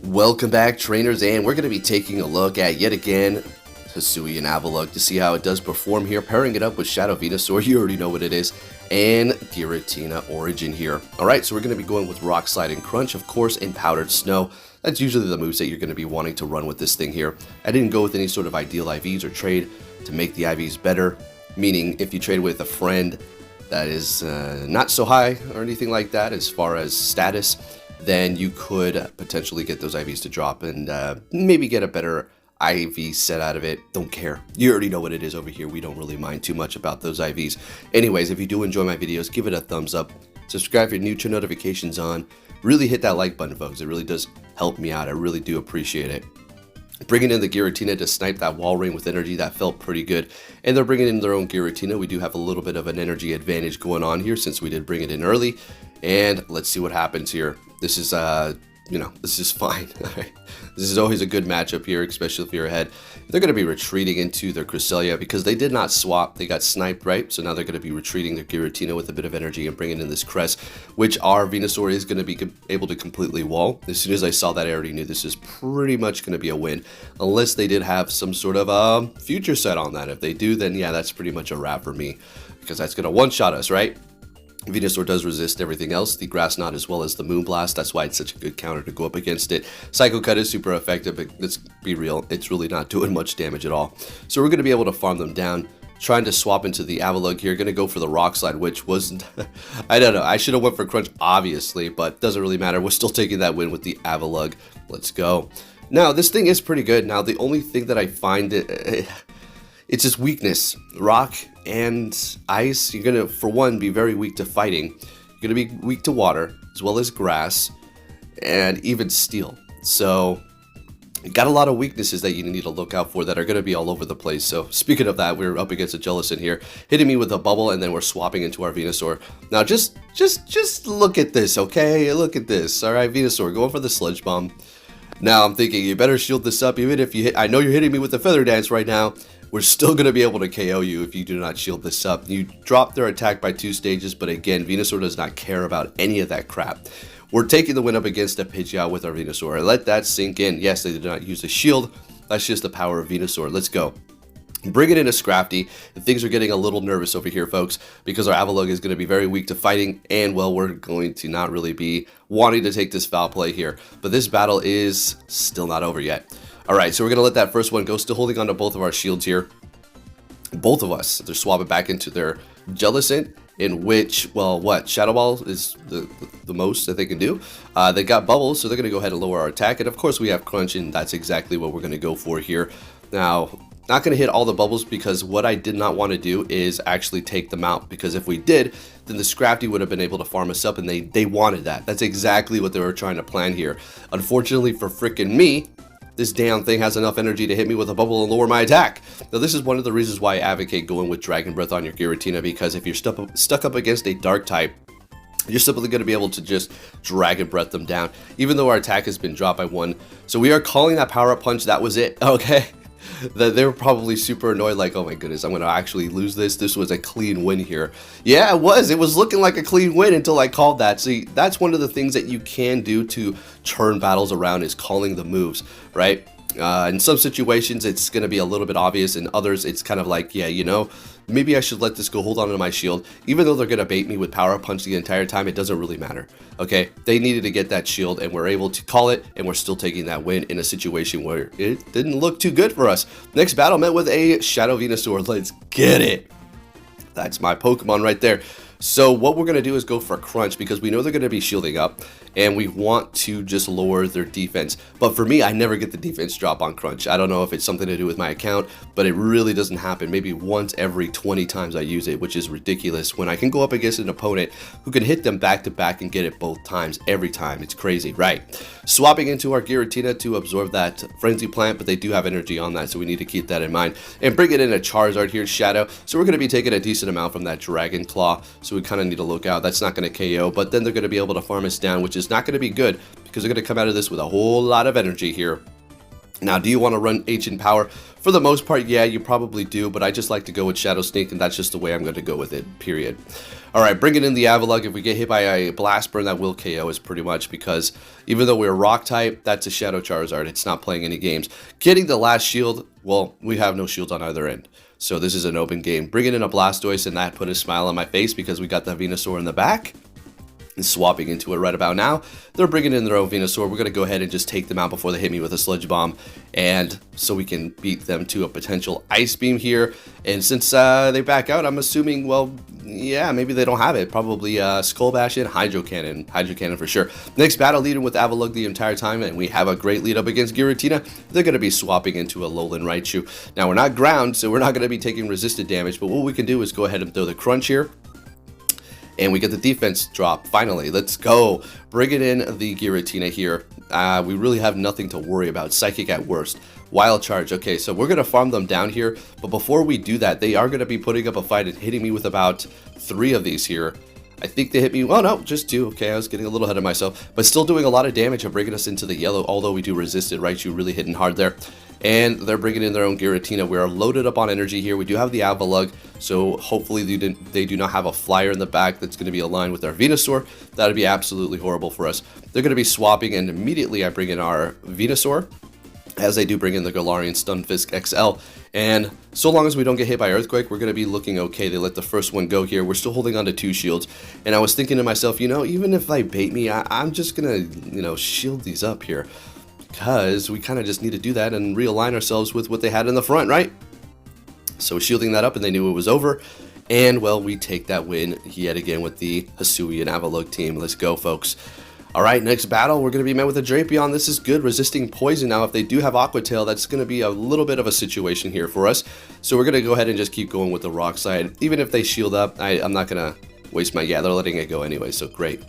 Welcome back, trainers, and we're going to be taking a look at, yet again, Hisuian Avalugg to see how it does perform here, pairing it up with Shadow Venusaur, you already know what it is, and Giratina Origin here. Alright, so we're going to be going with Rock Slide and Crunch, of course, and Powdered Snow. That's usually the moves that you're going to be wanting to run with this thing here. I didn't go with any sort of ideal IVs or trade to make the IVs better, meaning if you trade with a friend that is not so high or anything like that as far as status, then you could potentially get those IVs to drop and maybe get a better IV set out of it. Don't care. You already know what it is over here. We don't really mind too much about those IVs. Anyways, if you do enjoy my videos, give it a thumbs up. Subscribe if you're new, turn notifications on. Really hit that like button, folks. It really does help me out. I really do appreciate it. Bringing in the Giratina to snipe that wall ring with energy, that felt pretty good. And they're bringing in their own Giratina. We do have a little bit of an energy advantage going on here since we did bring it in early. And let's see what happens here. This is, this is fine. This is always a good matchup here, especially if you're ahead. They're going to be retreating into their Cresselia because they did not swap. They got sniped, right? So now they're going to be retreating their Giratina with a bit of energy and bringing in this Cress, which our Venusaur is going to be able to completely wall. As soon as I saw that, I already knew this is pretty much going to be a win, unless they did have some sort of future set on that. If they do, then yeah, that's pretty much a wrap for me because that's going to one-shot us, right? Venusaur does resist everything else, the Grass Knot as well as the Moonblast. That's why it's such a good counter to go up against it. Psycho Cut is super effective, but let's be real, it's really not doing much damage at all. So we're going to be able to farm them down. Trying to swap into the Avalugg here. Going to go for the Rock Slide, which wasn't... I don't know. I should have went for Crunch, obviously, but doesn't really matter. We're still taking that win with the Avalugg. Let's go. Now, this thing is pretty good. Now, the only thing that I find it's just weakness. Rock and ice, you're going to, for one, be very weak to fighting. You're going to be weak to water, as well as grass, and even steel. So, you got a lot of weaknesses that you need to look out for that are going to be all over the place. So, speaking of that, we're up against a Jellicent here, hitting me with a bubble, and then we're swapping into our Venusaur. Now, just look at this, okay? Look at this. All right, Venusaur, going for the Sludge Bomb. Now, I'm thinking, you better shield this up, even if you hit... I know you're hitting me with the Feather Dance right now. We're still going to be able to KO you if you do not shield this up. You drop their attack by 2 stages, but again, Venusaur does not care about any of that crap. We're taking the win up against a Pidgeot with our Venusaur. Let that sink in. Yes, they did not use a shield. That's just the power of Venusaur. Let's go. Bring it in a Scrafty. Things are getting a little nervous over here, folks, because our Avalugg is going to be very weak to fighting, and, well, we're going to not really be wanting to take this foul play here. But this battle is still not over yet. Alright, so we're going to let that first one go. Still holding on to both of our shields here. Both of us. They're swapping back into their Jellicent, in which, well, what? Shadow Ball is the most that they can do. They got Bubbles, so they're going to go ahead and lower our attack. And, of course, we have Crunch, and that's exactly what we're going to go for here. Now, not going to hit all the bubbles because what I did not want to do is actually take them out. Because if we did, then the Scrafty would have been able to farm us up, and they wanted that. That's exactly what they were trying to plan here. Unfortunately for frickin' me, this damn thing has enough energy to hit me with a bubble and lower my attack. Now, this is one of the reasons why I advocate going with Dragon Breath on your Giratina, because if you're stuck up against a Dark type, you're simply going to be able to just Dragon Breath them down, even though our attack has been dropped by 1. So we are calling that Power Up Punch. That was it. Okay. They were probably super annoyed, like, oh my goodness, I'm going to actually lose this. This was a clean win here. Yeah, it was. It was looking like a clean win until I called that. See, that's one of the things that you can do to turn battles around, is calling the moves, right? In some situations, it's going to be a little bit obvious. In others, it's kind of like, yeah, you know, maybe I should let this go, hold on to my shield. Even though they're going to bait me with Power Up Punch the entire time, it doesn't really matter. Okay, they needed to get that shield, and we're able to call it, and we're still taking that win in a situation where it didn't look too good for us. Next battle met with a Shadow Venusaur. Let's get it. That's my Pokemon right there. So what we're going to do is go for Crunch, because we know they're going to be shielding up, and we want to just lower their defense. But for me, I never get the defense drop on Crunch. I don't know if it's something to do with my account, but it really doesn't happen. Maybe once every 20 times I use it, which is ridiculous, when I can go up against an opponent who can hit them back to back and get it both times, every time. It's crazy, right? Swapping into our Giratina to absorb that Frenzy Plant, but they do have energy on that, so we need to keep that in mind. And bring it in a Charizard here, Shadow. So we're going to be taking a decent amount from that Dragon Claw, so we kind of need to look out. That's not going to KO, but then they're going to be able to farm us down, which is not going to be good, because they're going to come out of this with a whole lot of energy here. Now, do you want to run Ancient Power? For the most part, yeah, you probably do, but I just like to go with Shadow Sneak, and that's just the way I'm going to go with it, period. Alright, bringing in the Avalugg. If we get hit by a Blast Burn, that will KO us pretty much, because even though we're Rock type, that's a Shadow Charizard. It's not playing any games. Getting the last shield, well, we have no shields on either end. So this is an open game. Bringing in a Blastoise, and that put a smile on my face because we got the Venusaur in the back. And swapping into it right about now. They're bringing in their own Venusaur. We're going to go ahead and just take them out before they hit me with a Sludge Bomb. And so we can beat them to a potential Ice Beam here. And since they back out, I'm assuming, well, yeah, maybe they don't have it. Probably Skull Bash and Hydro Cannon. Hydro Cannon for sure. Next battle, leading with Avalugg the entire time. And we have a great lead up against Giratina. They're going to be swapping into a Alolan Raichu. Now, we're not ground, so we're not going to be taking resisted damage. But what we can do is go ahead and throw the Crunch here. And we get the defense drop, finally. Let's go. Bringing in the Giratina here. We really have nothing to worry about. Psychic at worst. Wild Charge. Okay, so we're going to farm them down here. But before we do that, they are going to be putting up a fight and hitting me with about 3 of these here. I think they hit me, oh no, just 2. Okay, I was getting a little ahead of myself. But still doing a lot of damage and bringing us into the yellow, although we do resist it, Raichu really hitting hard there. And they're bringing in their own Giratina. We are loaded up on energy here. We do have the Avalugg, so hopefully they do not have a flyer in the back that's going to be aligned with our Venusaur. That would be absolutely horrible for us. They're going to be swapping, and immediately I bring in our Venusaur, as they do bring in the Galarian Stunfisk XL. And so long as we don't get hit by Earthquake, we're going to be looking okay. They let the first one go here. We're still holding on to 2 shields. And I was thinking to myself, you know, even if they bait me, I'm just going to, you know, shield these up here. Because we kind of just need to do that and realign ourselves with what they had in the front, right? So shielding that up, and they knew it was over. And, well, we take that win yet again with the Hisuian Avalugg team. Let's go, folks. Alright, next battle, we're going to be met with a Drapion. This is good, resisting poison. Now, if they do have Aqua Tail, that's going to be a little bit of a situation here for us. So we're going to go ahead and just keep going with the rock side. Even if they shield up, I'm not going to waste my... Yeah, they're letting it go anyway, so great.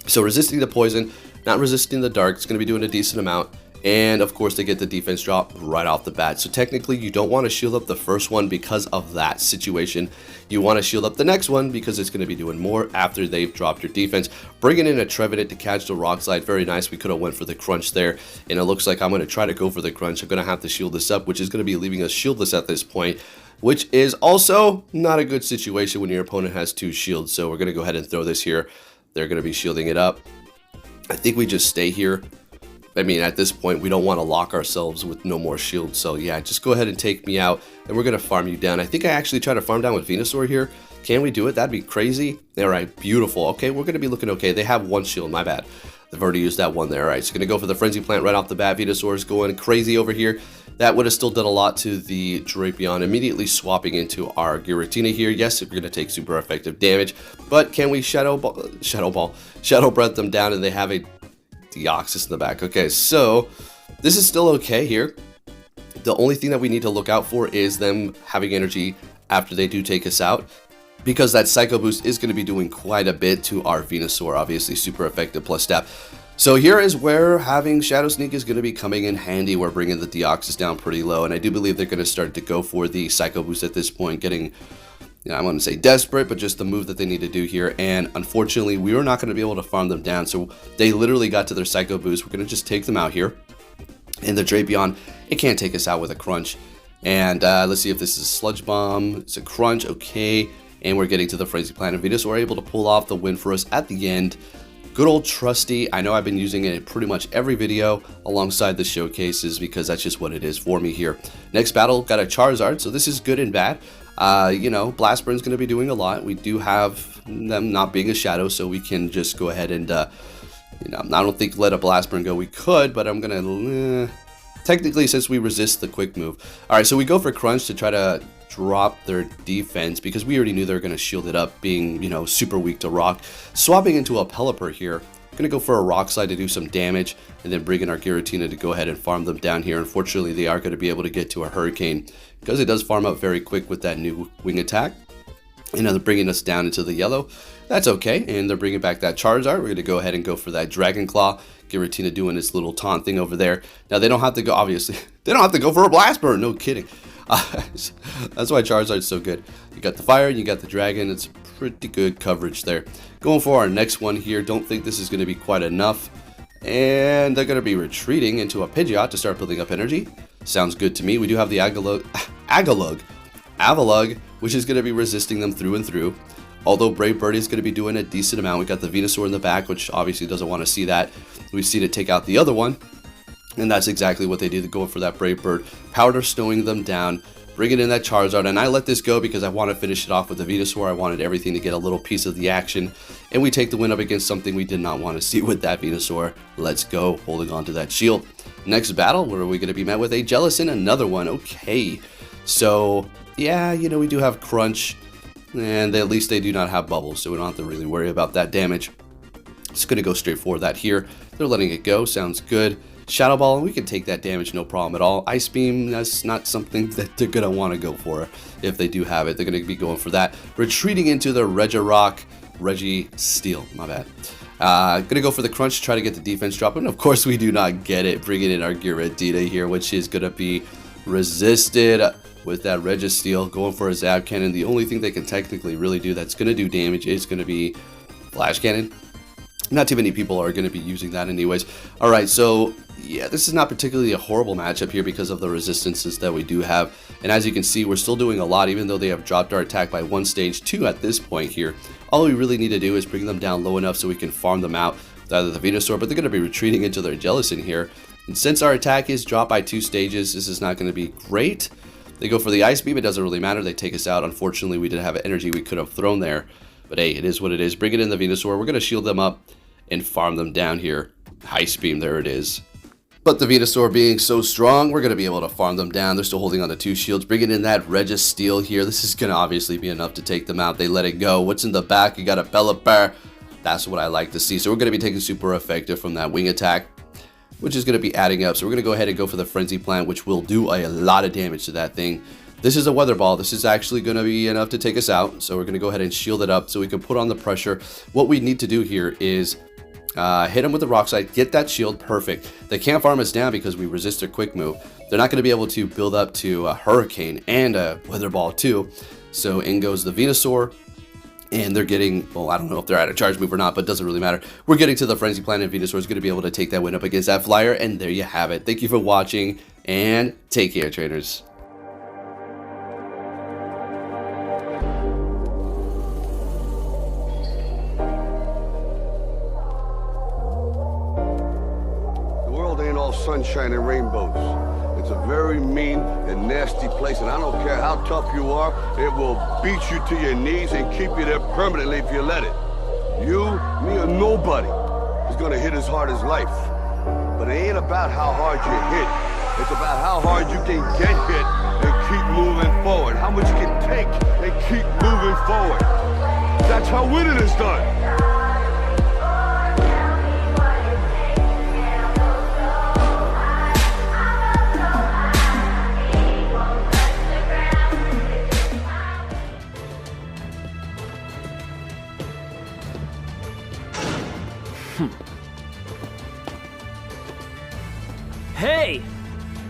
So resisting the poison, not resisting the dark. It's going to be doing a decent amount. And, of course, they get the defense drop right off the bat. So, technically, you don't want to shield up the first one because of that situation. You want to shield up the next one because it's going to be doing more after they've dropped your defense. Bringing in a Trevenant to catch the Rock Slide. Very nice. We could have went for the Crunch there. And it looks like I'm going to try to go for the Crunch. I'm going to have to shield this up, which is going to be leaving us shieldless at this point, which is also not a good situation when your opponent has 2 shields. So, we're going to go ahead and throw this here. They're going to be shielding it up. I think we just stay here. I mean, at this point, we don't want to lock ourselves with no more shields. So, yeah, just go ahead and take me out, and we're going to farm you down. I think I actually try to farm down with Venusaur here. Can we do it? That'd be crazy. All right, beautiful. Okay, we're going to be looking okay. They have 1 shield. My bad. They've already used that one there. All right, so going to go for the Frenzy Plant right off the bat. Venusaur is going crazy over here. That would have still done a lot to the Drapion. Immediately swapping into our Giratina here. Yes, we're going to take super effective damage, but can we Shadow Breath them down, and they have a Deoxys in the back. Okay, so this is still okay here. The only thing that we need to look out for is them having energy after they do take us out, because that Psycho Boost is going to be doing quite a bit to our Venusaur. Obviously, super effective plus stab. So here is where having Shadow Sneak is going to be coming in handy. We're bringing the Deoxys down pretty low, and I do believe they're going to start to go for the Psycho Boost at this point, getting... Yeah, I'm going to say desperate, but just the move that they need to do here. And unfortunately, we were not going to be able to farm them down. So they literally got to their Psycho Boost. We're going to just take them out here. And the Drapion, it can't take us out with a Crunch. And let's see if this is a Sludge Bomb. It's a Crunch, okay. And we're getting to the Frenzy Plant. And Venusaur able to pull off the win for us at the end. Good old Trusty. I know I've been using it in pretty much every video alongside the showcases because that's just what it is for me here. Next battle, got a Charizard. So this is good and bad. You know, Blast Burn's going to be doing a lot. We do have them not being a shadow, so we can just go ahead and, you know, I don't think let a Blast Burn go. We could, but I'm going to, technically, since we resist the quick move. All right, so we go for Crunch to try to drop their defense because we already knew they were going to shield it up, being, you know, super weak to rock. Swapping into a Pelipper here. Going to go for a Rock Slide to do some damage, and then bring in our Giratina to go ahead and farm them down here. Unfortunately, they are going to be able to get to a Hurricane because it does farm up very quick with that new Wing Attack. And now they're bringing us down into the yellow. That's okay, and they're bringing back that Charizard. We're going to go ahead and go for that Dragon Claw. Giratina doing its little taunt thing over there. Now, they don't have to go, obviously, they don't have to go for a Blast Burn. No kidding. That's why Charizard's so good. You got the fire and you got the dragon. It's pretty good coverage there. Going for our next one here. Don't think this is going to be quite enough. And they're going to be retreating into a Pidgeot to start building up energy. Sounds good to me. We do have the Avalugg, which is going to be resisting them through and through. Although Brave Bird is going to be doing a decent amount. We got the Venusaur in the back, which obviously doesn't want to see that. We've seen it take out the other one. And that's exactly what they do. They're going for that Brave Bird. Powder Snowing them down. Bringing in that Charizard, and I let this go because I want to finish it off with the Venusaur. I wanted everything to get a little piece of the action, and we take the win up against something we did not want to see with that Venusaur. Let's go, holding on to that shield. Next battle, where are we going to be met with? A Jellicent, another one. Okay, so yeah, you know, we do have Crunch, and at least they do not have Bubbles, so we don't have to really worry about that damage. It's going to go straight for that here. They're letting it go, sounds good. Shadow Ball, we can take that damage, no problem at all. Ice Beam, that's not something that they're going to want to go for. If they do have it, they're going to be going for that. Retreating into the Registeel, my bad. Going to go for the Crunch, try to get the defense drop, and of course we do not get it. Bringing in our Giratina here, which is going to be resisted with that Registeel. Going for a Zap Cannon. The only thing they can technically really do that's going to do damage is going to be Flash Cannon. Not too many people are going to be using that anyways. Alright, so yeah, this is not particularly a horrible matchup here because of the resistances that we do have. And as you can see, we're still doing a lot, even though they have dropped our attack by 1 stage 2 at this point here. All we really need to do is bring them down low enough so we can farm them out with either the Venusaur, but they're going to be retreating into their Jellicent here. And since our attack is dropped by 2 stages, this is not going to be great. They go for the Ice Beam, it doesn't really matter, they take us out. Unfortunately, we did have energy we could have thrown there. But hey, it is what it is. Bring it in the Venusaur, we're going to shield them up and farm them down here. Ice Beam, there it is. But the Venusaur being so strong, we're going to be able to farm them down. They're still holding on to 2 shields. Bringing in that Registeel here. This is going to obviously be enough to take them out. They let it go. What's in the back? You got a Bear. That's what I like to see. So we're going to be taking super effective from that wing attack, which is going to be adding up. So we're going to go ahead and go for the Frenzy Plant, which will do a lot of damage to that thing. This is a Weather Ball. This is actually going to be enough to take us out. So we're going to go ahead and shield it up so we can put on the pressure. What we need to do here is hit them with the Rock Slide, get that shield, perfect. They can't farm us down because we resist their quick move. They're not going to be able to build up to a Hurricane and a Weather Ball too. So in goes the Venusaur, and they're getting, well, I don't know if they're at a charge move or not, but it doesn't really matter. We're getting to the Frenzy Plant, and Venusaur is going to be able to take that win up against that Flyer, and there you have it. Thank you for watching, and take care, trainers. Sunshine and rainbows. It's a very mean and nasty place, and I don't care how tough you are, it will beat you to your knees and keep you there permanently if you let it. You, me, or nobody is gonna hit as hard as life. But it ain't about how hard you hit. It's about how hard you can get hit and keep moving forward. How much you can take and keep moving forward. That's how winning is done. Hey!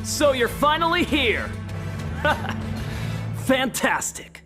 So you're finally here! Fantastic!